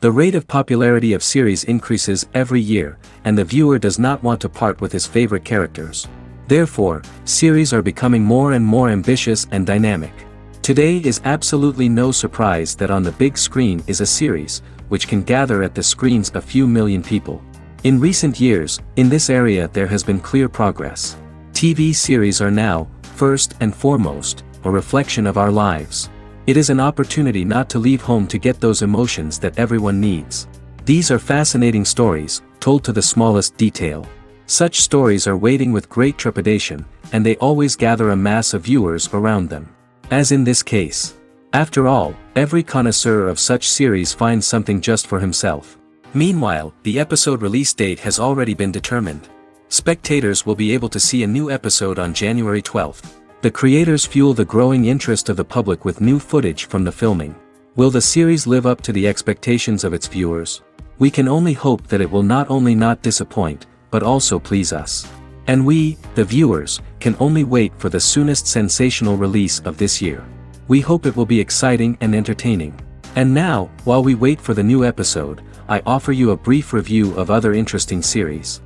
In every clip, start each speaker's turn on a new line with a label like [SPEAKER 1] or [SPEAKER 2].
[SPEAKER 1] The rate of popularity of series increases every year, and the viewer does not want to part with his favorite characters. Therefore, series are becoming more and more ambitious and dynamic. Today is absolutely no surprise that on the big screen is a series, which can gather at the screens a few million people. In recent years, in this area there has been clear progress. TV series are now, first and foremost, a reflection of our lives. It is an opportunity not to leave home to get those emotions that everyone needs. These are fascinating stories, told to the smallest detail. Such stories are waiting with great trepidation, and they always gather a mass of viewers around them. As in this case. After all, every connoisseur of such series finds something just for himself. Meanwhile, the episode release date has already been determined. Spectators will be able to see a new episode on January 12th. The creators fuel the growing interest of the public with new footage from the filming. Will the series live up to the expectations of its viewers? We can only hope that it will not only not disappoint, but also please us. And we, the viewers, can only wait for the soonest sensational release of this year. We hope it will be exciting and entertaining. And now, while we wait for the new episode, I offer you a brief review of other interesting series.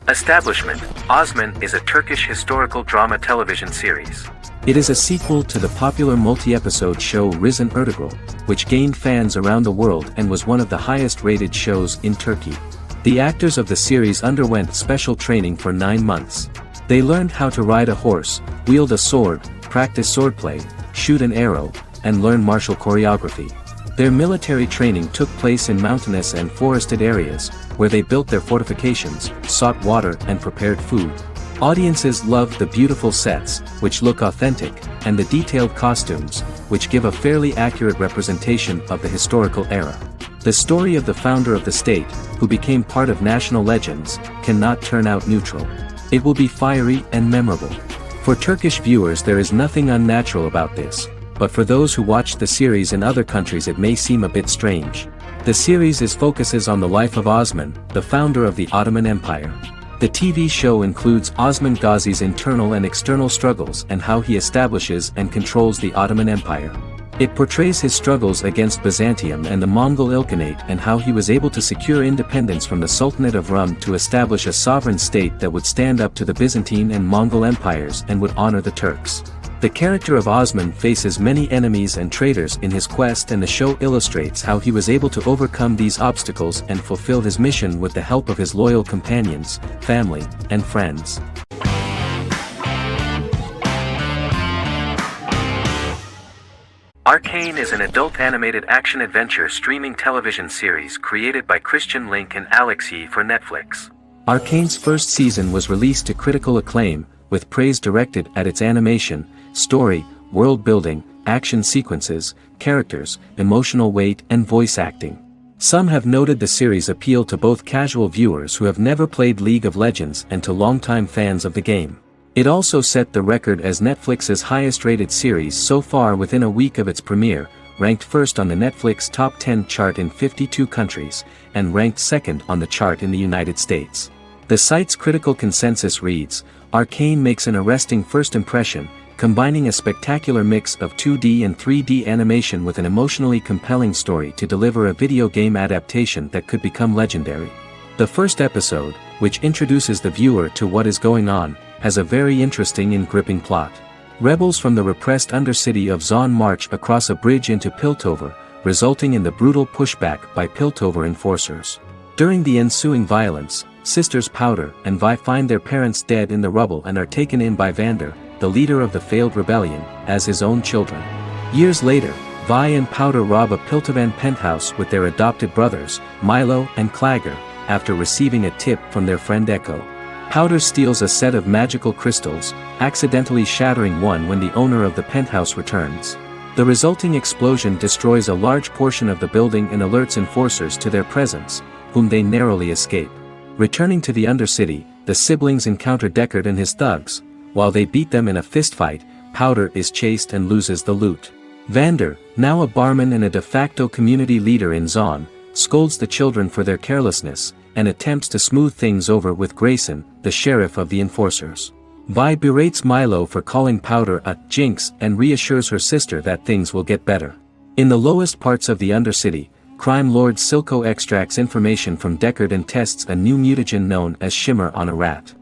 [SPEAKER 1] Establishment. Osman is a Turkish historical drama television series. It is a sequel to the popular multi-episode show Risen Ertugrul, which gained fans around the world and was one of the highest-rated shows in Turkey. The actors of the series underwent special training for 9 months. They learned how to ride a horse, wield a sword, practice swordplay, shoot an arrow, and learn martial choreography. Their military training took place in mountainous and forested areas, where they built their fortifications, sought water and prepared food. Audiences loved the beautiful sets, which look authentic, and the detailed costumes, which give a fairly accurate representation of the historical era. The story of the founder of the state, who became part of national legends, cannot turn out neutral. It will be fiery and memorable. For Turkish viewers there is nothing unnatural about this, but for those who watch the series in other countries it may seem a bit strange. The series focuses on the life of Osman, the founder of the Ottoman Empire. The TV show includes Osman Ghazi's internal and external struggles and how he establishes and controls the Ottoman Empire. It portrays his struggles against Byzantium and the Mongol Ilkhanate and how he was able to secure independence from the Sultanate of Rum to establish a sovereign state that would stand up to the Byzantine and Mongol empires and would honor the Turks. The character of Osman faces many enemies and traitors in his quest, and the show illustrates how he was able to overcome these obstacles and fulfill his mission with the help of his loyal companions, family, and friends. Arcane is an adult animated action-adventure streaming television series created by Christian Link and Alex Yee for Netflix. Arcane's first season was released to critical acclaim, with praise directed at its animation, story, world building, action sequences, characters, emotional weight and voice acting. Some have noted the series appeal to both casual viewers who have never played League of Legends and to longtime fans of the game. It also set the record as Netflix's highest-rated series so far within a week of its premiere, ranked first on the Netflix Top 10 chart in 52 countries, and ranked second on the chart in the United States. The site's critical consensus reads, "Arcane makes an arresting first impression, combining a spectacular mix of 2D and 3D animation with an emotionally compelling story to deliver a video game adaptation that could become legendary." The first episode, which introduces the viewer to what is going on, has a very interesting and gripping plot. Rebels from the repressed undercity of Zon march across a bridge into Piltover, resulting in the brutal pushback by Piltover enforcers. During the ensuing violence, sisters Powder and Vi find their parents dead in the rubble and are taken in by Vander, the leader of the failed rebellion, as his own children. Years later, Vi and Powder rob a Piltovan penthouse with their adopted brothers, Milo and Clagger, after receiving a tip from their friend Echo. Powder steals a set of magical crystals, accidentally shattering one when the owner of the penthouse returns. The resulting explosion destroys a large portion of the building and alerts enforcers to their presence, whom they narrowly escape. Returning to the Undercity, the siblings encounter Deckard and his thugs. While they beat them in a fistfight, Powder is chased and loses the loot. Vander, now a barman and a de facto community leader in Zon, scolds the children for their carelessness, and attempts to smooth things over with Grayson, the sheriff of the enforcers. Vi berates Milo for calling Powder a jinx and reassures her sister that things will get better. In the lowest parts of the Undercity, crime lord Silco extracts information from Deckard and tests a new mutagen known as Shimmer on a rat.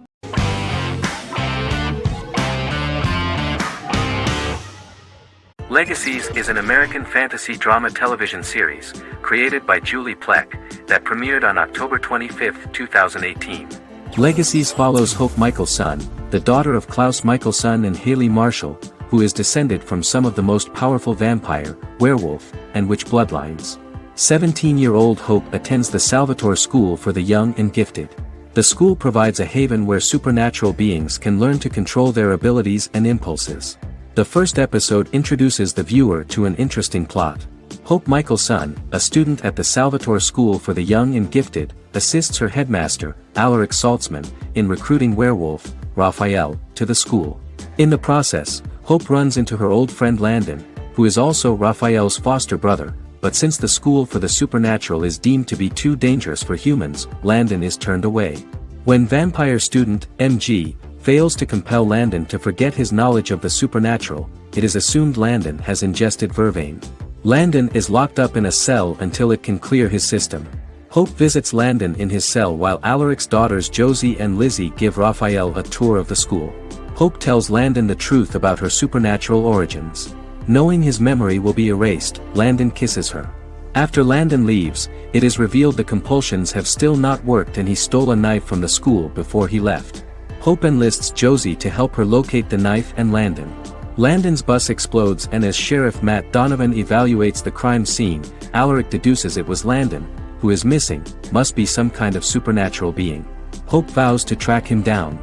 [SPEAKER 1] Legacies is an American fantasy drama television series, created by Julie Plec, that premiered on October 25, 2018. Legacies follows Hope Michelson, the daughter of Klaus Michelson and Haley Marshall, who is descended from some of the most powerful vampire, werewolf, and witch bloodlines. 17-year-old Hope attends the Salvatore School for the Young and Gifted. The school provides a haven where supernatural beings can learn to control their abilities and impulses. The first episode introduces the viewer to an interesting plot. Hope Michelson, a student at the Salvatore School for the Young and Gifted, assists her headmaster, Alaric Saltzman, in recruiting werewolf, Raphael, to the school. In the process, Hope runs into her old friend Landon, who is also Raphael's foster brother, but since the school for the supernatural is deemed to be too dangerous for humans, Landon is turned away. When vampire student, MG, fails to compel Landon to forget his knowledge of the supernatural, it is assumed Landon has ingested vervain. Landon is locked up in a cell until it can clear his system. Hope visits Landon in his cell while Alaric's daughters Josie and Lizzie give Raphael a tour of the school. Hope tells Landon the truth about her supernatural origins. Knowing his memory will be erased, Landon kisses her. After Landon leaves, it is revealed the compulsions have still not worked and he stole a knife from the school before he left. Hope enlists Josie to help her locate the knife and Landon. Landon's bus explodes and as Sheriff Matt Donovan evaluates the crime scene, Alaric deduces it was Landon, who is missing, must be some kind of supernatural being. Hope vows to track him down.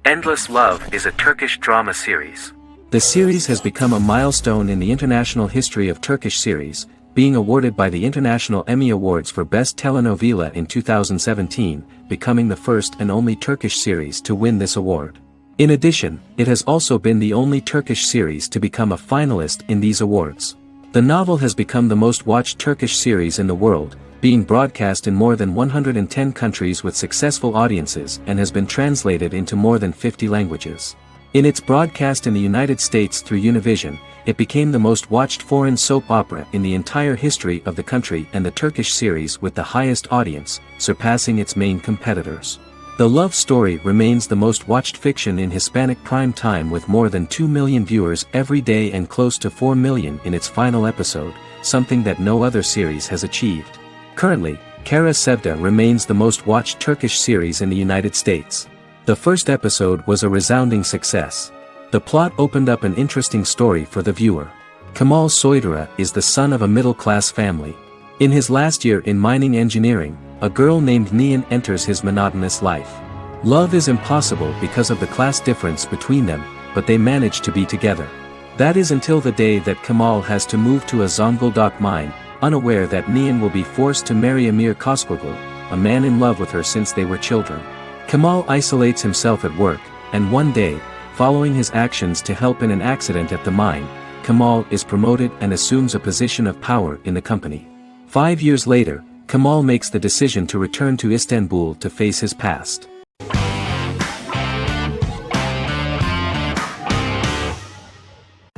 [SPEAKER 1] Endless Love is a Turkish drama series. The series has become a milestone in the international history of Turkish series, being awarded by the International Emmy Awards for Best Telenovela in 2017, becoming the first and only Turkish series to win this award. In addition, it has also been the only Turkish series to become a finalist in these awards. The novel has become the most watched Turkish series in the world, being broadcast in more than 110 countries with successful audiences and has been translated into more than 50 languages. In its broadcast in the United States through Univision, it became the most watched foreign soap opera in the entire history of the country and the Turkish series with the highest audience, surpassing its main competitors. The love story remains the most watched fiction in Hispanic prime time with more than 2 million viewers every day and close to 4 million in its final episode, something that no other series has achieved. Currently, Kara Sevda remains the most watched Turkish series in the United States. The first episode was a resounding success. The plot opened up an interesting story for the viewer. Kemal Soydura is the son of a middle-class family. In his last year in mining engineering, a girl named Nihan enters his monotonous life. Love is impossible because of the class difference between them, but they manage to be together. That is until the day that Kemal has to move to a Zonguldak mine, unaware that Nihan will be forced to marry Emir Koskoglu, a man in love with her since they were children. Kemal isolates himself at work, and one day, following his actions to help in an accident at the mine, Kemal is promoted and assumes a position of power in the company. 5 years later, Kemal makes the decision to return to Istanbul to face his past.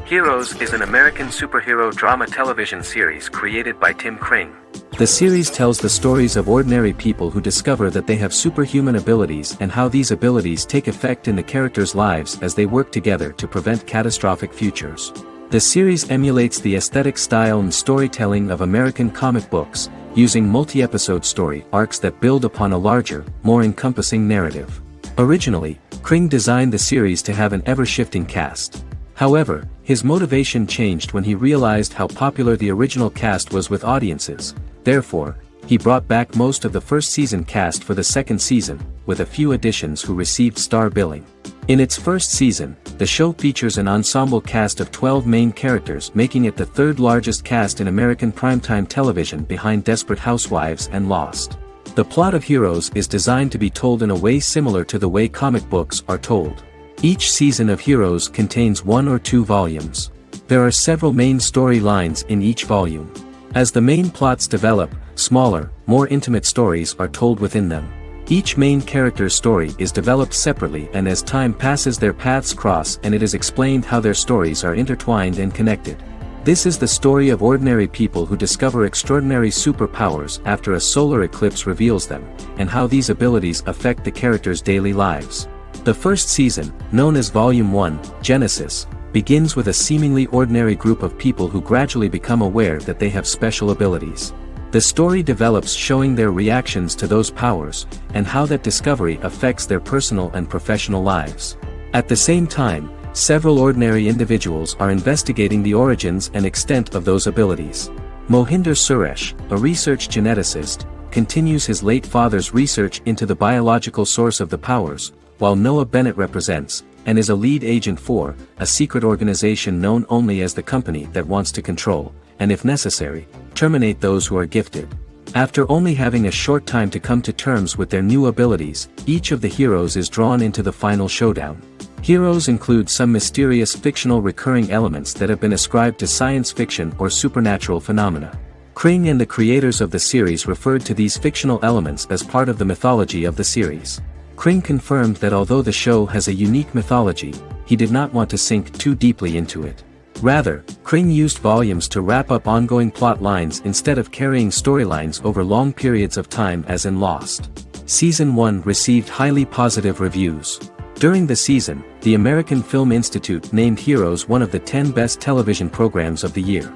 [SPEAKER 1] Heroes is an American superhero drama television series created by Tim Kring. The series tells the stories of ordinary people who discover that they have superhuman abilities and how these abilities take effect in the characters' lives as they work together to prevent catastrophic futures. The series emulates the aesthetic style and storytelling of American comic books, using multi-episode story arcs that build upon a larger, more encompassing narrative. Originally, Kring designed the series to have an ever-shifting cast. However, his motivation changed when he realized how popular the original cast was with audiences. Therefore, he brought back most of the first season cast for the second season, with a few additions who received star billing. In its first season, the show features an ensemble cast of 12 main characters, making it the third largest cast in American primetime television behind Desperate Housewives and Lost. The plot of Heroes is designed to be told in a way similar to the way comic books are told. Each season of Heroes contains 1 or 2 volumes. There are several main storylines in each volume. As the main plots develop, smaller, more intimate stories are told within them. Each main character's story is developed separately, and as time passes their paths cross and it is explained how their stories are intertwined and connected. This is the story of ordinary people who discover extraordinary superpowers after a solar eclipse reveals them, and how these abilities affect the characters' daily lives. The first season, known as Volume 1, Genesis, begins with a seemingly ordinary group of people who gradually become aware that they have special abilities. The story develops showing their reactions to those powers, and how that discovery affects their personal and professional lives. At the same time, several ordinary individuals are investigating the origins and extent of those abilities. Mohinder Suresh, a research geneticist, continues his late father's research into the biological source of the powers, while Noah Bennett represents, and is a lead agent for, a secret organization known only as the company that wants to control, and if necessary, terminate those who are gifted. After only having a short time to come to terms with their new abilities, each of the heroes is drawn into the final showdown. Heroes include some mysterious fictional recurring elements that have been ascribed to science fiction or supernatural phenomena. Kring and the creators of the series referred to these fictional elements as part of the mythology of the series. Kring confirmed that although the show has a unique mythology, he did not want to sink too deeply into it. Rather, Kring used volumes to wrap up ongoing plot lines instead of carrying storylines over long periods of time as in Lost. Season 1 received highly positive reviews. During the season, the American Film Institute named Heroes one of the 10 best television programs of the year.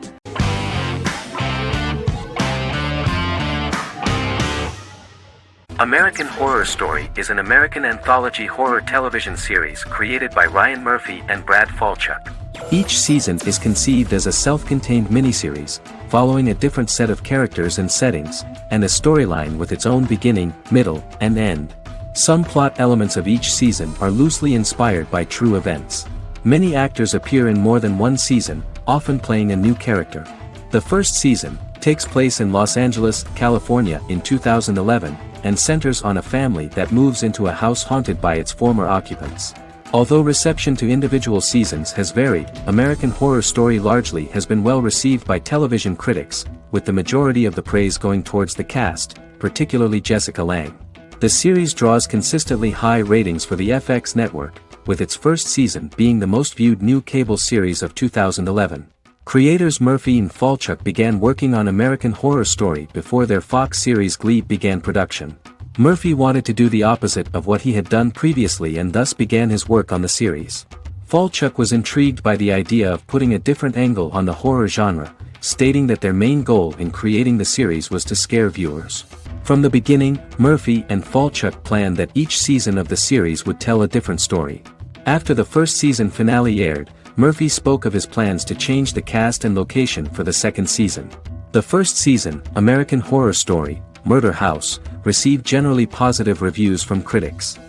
[SPEAKER 1] American Horror Story is an American anthology horror television series created by Ryan Murphy and Brad Falchuk. Each season is conceived as a self-contained miniseries, following a different set of characters and settings, and a storyline with its own beginning, middle, and end. Some plot elements of each season are loosely inspired by true events. Many actors appear in more than one season, often playing a new character. The first season takes place in Los Angeles, California in 2011, and centers on a family that moves into a house haunted by its former occupants. Although reception to individual seasons has varied, American Horror Story largely has been well received by television critics, with the majority of the praise going towards the cast, particularly Jessica Lange. The series draws consistently high ratings for the FX network, with its first season being the most viewed new cable series of 2011. Creators Murphy and Falchuk began working on American Horror Story before their Fox series Glee began production. Murphy wanted to do the opposite of what he had done previously and thus began his work on the series. Falchuk was intrigued by the idea of putting a different angle on the horror genre, stating that their main goal in creating the series was to scare viewers. From the beginning, Murphy and Falchuk planned that each season of the series would tell a different story. After the first season finale aired, Murphy spoke of his plans to change the cast and location for the second season. The first season, American Horror Story, Murder House, received generally positive reviews from critics.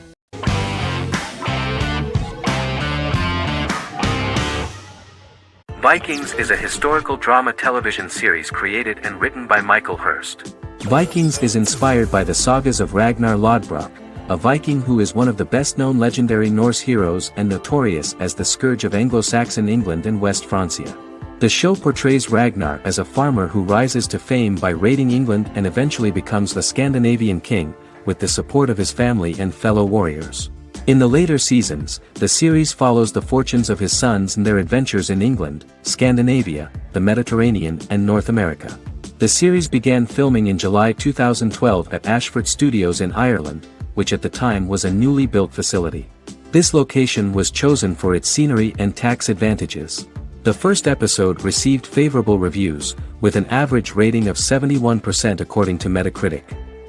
[SPEAKER 1] Vikings is a historical drama television series created and written by Michael Hurst. Vikings is inspired by the sagas of Ragnar Lodbrok, a Viking who is one of the best-known legendary Norse heroes and notorious as the scourge of Anglo-Saxon England and West Francia. The show portrays Ragnar as a farmer who rises to fame by raiding England and eventually becomes the Scandinavian king, with the support of his family and fellow warriors. In the later seasons, the series follows the fortunes of his sons and their adventures in England, Scandinavia, the Mediterranean and North America. The series began filming in July 2012 at Ashford Studios in Ireland, which at the time was a newly built facility. This location was chosen for its scenery and tax advantages. The first episode received favorable reviews, with an average rating of 71% according to Metacritic.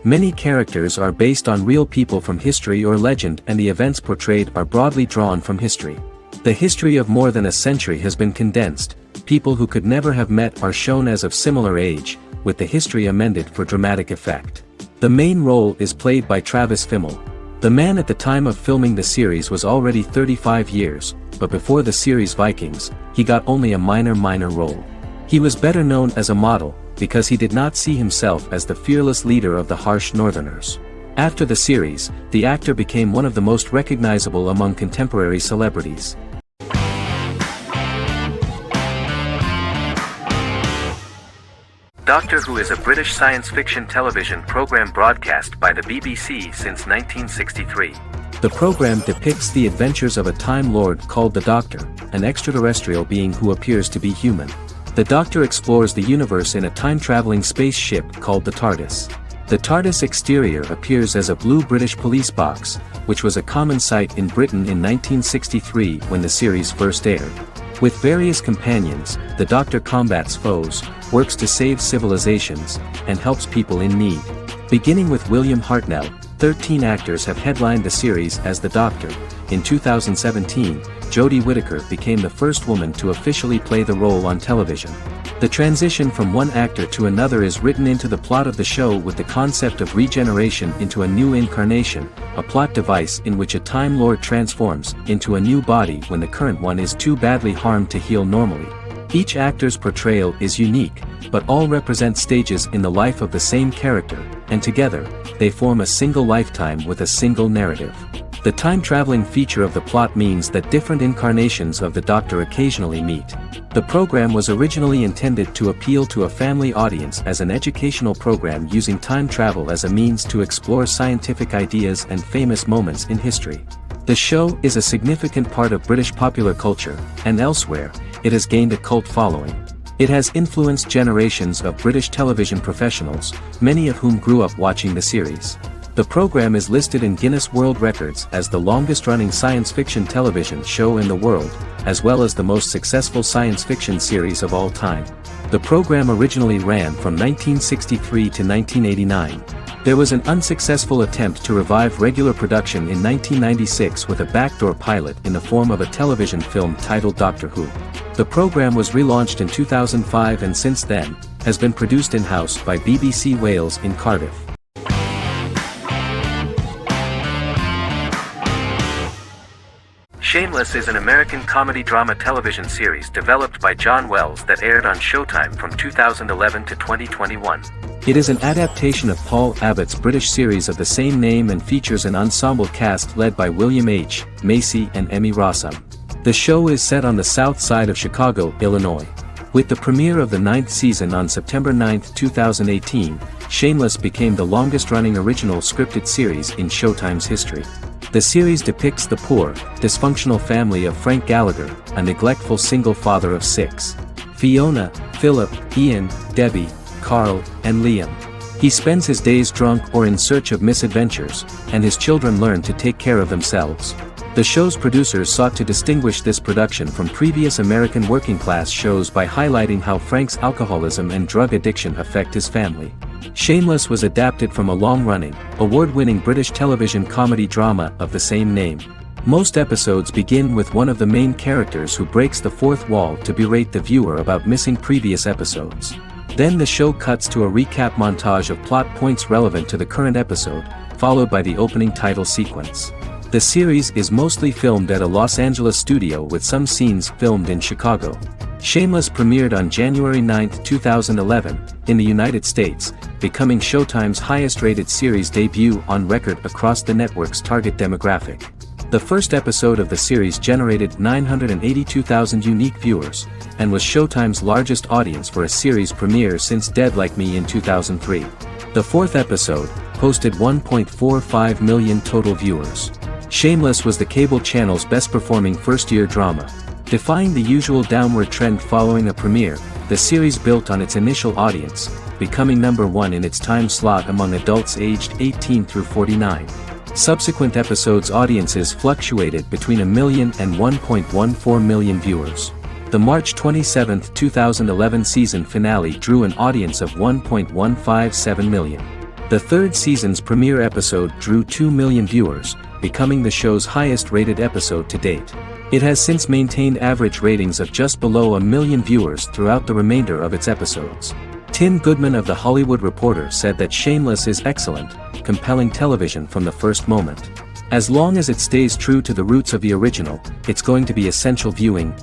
[SPEAKER 1] Many characters are based on real people from history or legend, and the events portrayed are broadly drawn from history. The history of more than a century has been condensed. People who could never have met are shown as of similar age, with the history amended for dramatic effect. The main role is played by Travis Fimmel. The man at the time of filming the series was already 35 years, but before the series Vikings, he got only a minor role. He was better known as a model, because he did not see himself as the fearless leader of the harsh Northerners. After the series, the actor became one of the most recognizable among contemporary celebrities. Doctor Who is a British science fiction television program broadcast by the BBC since 1963. The program depicts the adventures of a Time Lord called the Doctor, an extraterrestrial being who appears to be human. The Doctor explores the universe in a time-traveling spaceship called the TARDIS. The TARDIS exterior appears as a blue British police box, which was a common sight in Britain in 1963 when the series first aired. With various companions, the Doctor combats foes, works to save civilizations, and helps people in need. Beginning with William Hartnell, 13 actors have headlined the series as the Doctor. In 2017, Jodie Whittaker became the first woman to officially play the role on television. The transition from one actor to another is written into the plot of the show with the concept of regeneration into a new incarnation, a plot device in which a Time Lord transforms into a new body when the current one is too badly harmed to heal normally. Each actor's portrayal is unique, but all represent stages in the life of the same character, and together, they form a single lifetime with a single narrative. The time-traveling feature of the plot means that different incarnations of the Doctor occasionally meet. The program was originally intended to appeal to a family audience as an educational program using time travel as a means to explore scientific ideas and famous moments in history. The show is a significant part of British popular culture, and elsewhere, it has gained a cult following. It has influenced generations of British television professionals, many of whom grew up watching the series. The program is listed in Guinness World Records as the longest-running science fiction television show in the world, as well as the most successful science fiction series of all time. The program originally ran from 1963 to 1989. There was an unsuccessful attempt to revive regular production in 1996 with a backdoor pilot in the form of a television film titled Doctor Who. The program was relaunched in 2005 and since then, has been produced in-house by BBC Wales in Cardiff. Shameless is an American comedy-drama television series developed by John Wells that aired on Showtime from 2011 to 2021. It is an adaptation of Paul Abbott's British series of the same name and features an ensemble cast led by William H. Macy and Emmy Rossum. The show is set on the south side of Chicago, Illinois. With the premiere of the 9th season on September 9, 2018, Shameless became the longest-running original scripted series in Showtime's history. The series depicts the poor, dysfunctional family of Frank Gallagher, a neglectful single father of 6. Fiona, Philip, Ian, Debbie, Carl, and Liam. He spends his days drunk or in search of misadventures, and his children learn to take care of themselves. The show's producers sought to distinguish this production from previous American working-class shows by highlighting how Frank's alcoholism and drug addiction affect his family. Shameless was adapted from a long-running, award-winning British television comedy drama of the same name. Most episodes begin with one of the main characters who breaks the fourth wall to berate the viewer about missing previous episodes. Then the show cuts to a recap montage of plot points relevant to the current episode, followed by the opening title sequence. The series is mostly filmed at a Los Angeles studio with some scenes filmed in Chicago. Shameless premiered on January 9, 2011, in the United States, becoming Showtime's highest-rated series debut on record across the network's target demographic. The first episode of the series generated 982,000 unique viewers, and was Showtime's largest audience for a series premiere since Dead Like Me in 2003. The fourth episode posted 1.45 million total viewers. Shameless was the cable channel's best-performing first-year drama. Defying the usual downward trend following a premiere, the series built on its initial audience, becoming number 1 in its time slot among adults aged 18 through 49. Subsequent episodes' audiences fluctuated between 1 million and 1.14 million viewers. The March 27, 2011 season finale drew an audience of 1.157 million. The third season's premiere episode drew 2 million viewers, becoming the show's highest-rated episode to date. It has since maintained average ratings of just below 1 million viewers throughout the remainder of its episodes. Tim Goodman of The Hollywood Reporter said that Shameless is excellent, compelling television from the first moment. As long as it stays true to the roots of the original, it's going to be essential viewing.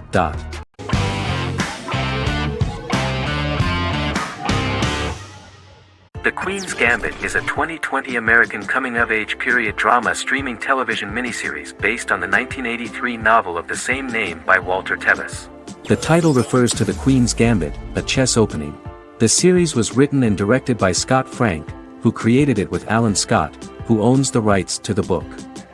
[SPEAKER 1] The Queen's Gambit is a 2020 American coming-of-age period drama streaming television miniseries based on the 1983 novel of the same name by Walter Tevis. The title refers to the Queen's Gambit, a chess opening. The series was written and directed by Scott Frank, who created it with Alan Scott, who owns the rights to the book.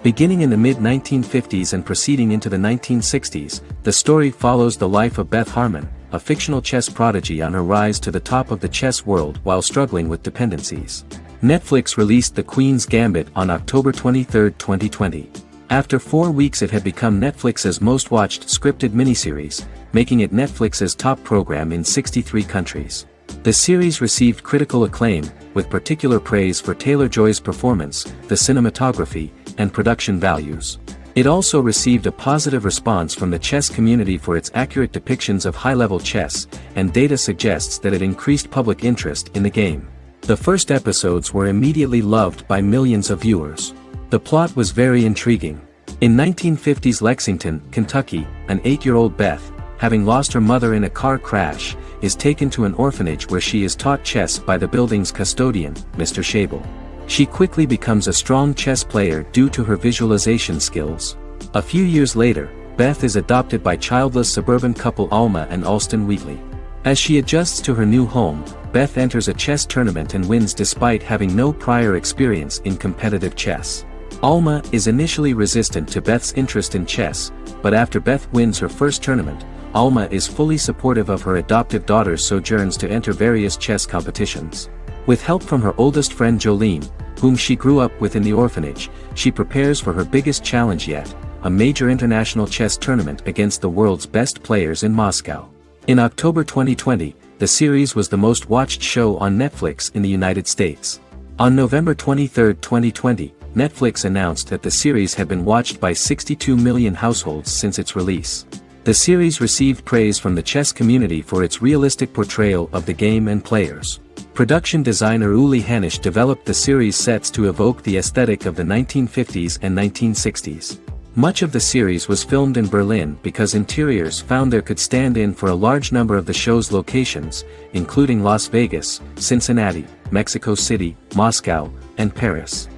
[SPEAKER 1] Beginning in the mid-1950s and proceeding into the 1960s, the story follows the life of Beth Harmon, a fictional chess prodigy on her rise to the top of the chess world while struggling with dependencies. Netflix released The Queen's Gambit on October 23, 2020. After 4 weeks it had become Netflix's most watched scripted miniseries, making it Netflix's top program in 63 countries. The series received critical acclaim, with particular praise for Taylor-Joy's performance, the cinematography, and production values. It also received a positive response from the chess community for its accurate depictions of high-level chess, and data suggests that it increased public interest in the game. The first episodes were immediately loved by millions of viewers. The plot was very intriguing. In 1950s Lexington, Kentucky, an 8-year-old Beth, having lost her mother in a car crash, is taken to an orphanage where she is taught chess by the building's custodian, Mr. Schabel. She quickly becomes a strong chess player due to her visualization skills. A few years later, Beth is adopted by childless suburban couple Alma and Alston Wheatley. As she adjusts to her new home, Beth enters a chess tournament and wins despite having no prior experience in competitive chess. Alma is initially resistant to Beth's interest in chess, but after Beth wins her first tournament, Alma is fully supportive of her adoptive daughter's sojourns to enter various chess competitions. With help from her oldest friend Jolene, whom she grew up with in the orphanage, she prepares for her biggest challenge yet, a major international chess tournament against the world's best players in Moscow. In October 2020, the series was the most watched show on Netflix in the United States. On November 23, 2020, Netflix announced that the series had been watched by 62 million households since its release. The series received praise from the chess community for its realistic portrayal of the game and players. Production designer Uli Hanisch developed the series sets to evoke the aesthetic of the 1950s and 1960s. Much of the series was filmed in Berlin because interiors found there could stand in for a large number of the show's locations, including Las Vegas, Cincinnati, Mexico City, Moscow, and Paris.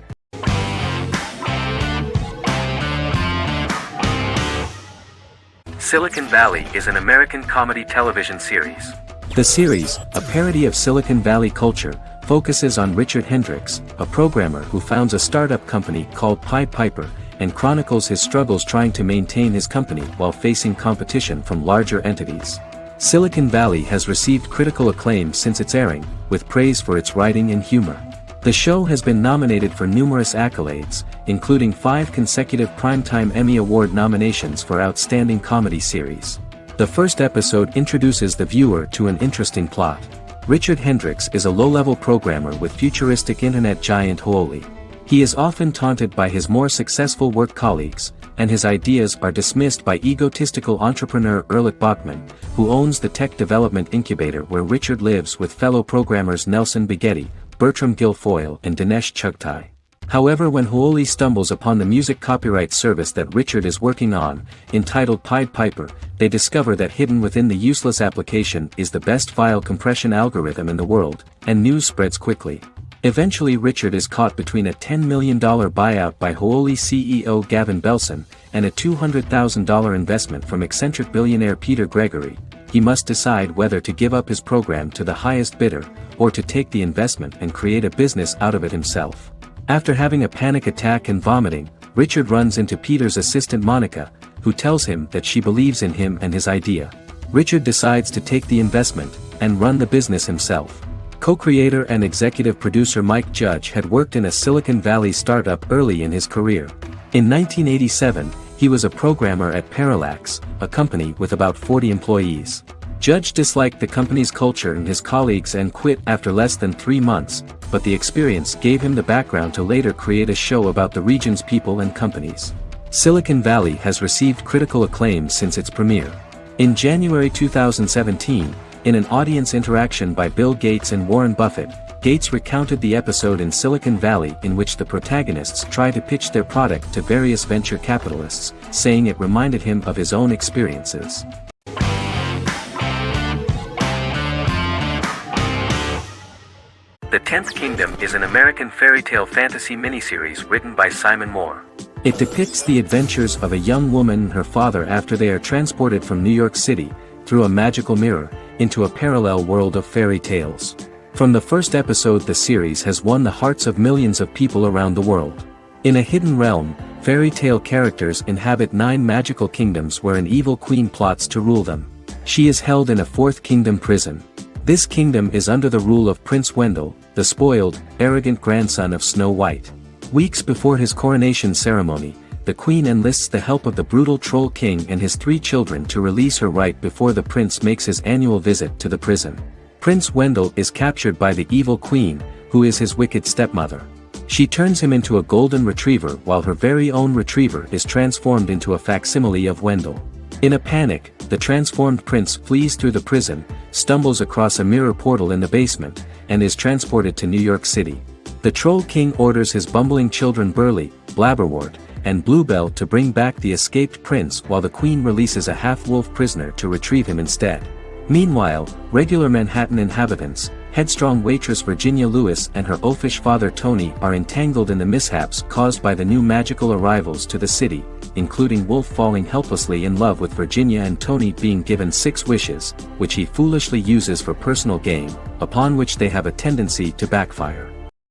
[SPEAKER 1] Silicon Valley is an American comedy television series. The series, a parody of Silicon Valley culture, focuses on Richard Hendricks, a programmer who founds a startup company called Pied Piper, and chronicles his struggles trying to maintain his company while facing competition from larger entities. Silicon Valley has received critical acclaim since its airing, with praise for its writing and humor. The show has been nominated for numerous accolades, including 5 consecutive Primetime Emmy Award nominations for Outstanding Comedy Series. The first episode introduces the viewer to an interesting plot. Richard Hendricks is a low-level programmer with futuristic internet giant Huawei. He is often taunted by his more successful work colleagues, and his ideas are dismissed by egotistical entrepreneur Erlich Bachman, who owns the tech development incubator where Richard lives with fellow programmers Nelson Bighetti, Bertram Guilfoyle and Dinesh Chugtai. However, when Huawei stumbles upon the music copyright service that Richard is working on, entitled Pied Piper, they discover that hidden within the useless application is the best file compression algorithm in the world, and news spreads quickly. Eventually Richard is caught between a $10 million buyout by Huawei CEO Gavin Belson, and a $200,000 investment from eccentric billionaire Peter Gregory. He must decide whether to give up his program to the highest bidder, or to take the investment and create a business out of it himself. After having a panic attack and vomiting, Richard runs into Peter's assistant Monica, who tells him that she believes in him and his idea. Richard decides to take the investment, and run the business himself. Co-creator and executive producer Mike Judge had worked in a Silicon Valley startup early in his career. In 1987, he was a programmer at Parallax, a company with about 40 employees. Judge disliked the company's culture and his colleagues and quit after less than 3 months, but the experience gave him the background to later create a show about the region's people and companies. Silicon Valley has received critical acclaim since its premiere. In January 2017, in an audience interaction by Bill Gates and Warren Buffett, Gates recounted the episode in Silicon Valley in which the protagonists try to pitch their product to various venture capitalists, saying it reminded him of his own experiences. The 10th Kingdom is an American fairy tale fantasy miniseries written by Simon Moore. It depicts the adventures of a young woman and her father after they are transported from New York City, through a magical mirror, into a parallel world of fairy tales. From the first episode, the series has won the hearts of millions of people around the world. In a hidden realm, fairy tale characters inhabit 9 magical kingdoms where an evil queen plots to rule them. She is held in a 4th kingdom prison. This kingdom is under the rule of Prince Wendell, the spoiled, arrogant grandson of Snow White. Weeks before his coronation ceremony, the queen enlists the help of the brutal Troll King and his 3 children to release her right before the prince makes his annual visit to the prison. Prince Wendell is captured by the evil queen, who is his wicked stepmother. She turns him into a golden retriever while her very own retriever is transformed into a facsimile of Wendell. In a panic, the transformed prince flees through the prison, stumbles across a mirror portal in the basement, and is transported to New York City. The Troll King orders his bumbling children Burly, Blabberwort, and Bluebell to bring back the escaped prince while the queen releases a half-wolf prisoner to retrieve him instead. Meanwhile, regular Manhattan inhabitants, headstrong waitress Virginia Lewis and her oafish father Tony are entangled in the mishaps caused by the new magical arrivals to the city, including Wolf falling helplessly in love with Virginia and Tony being given 6 wishes, which he foolishly uses for personal gain, upon which they have a tendency to backfire.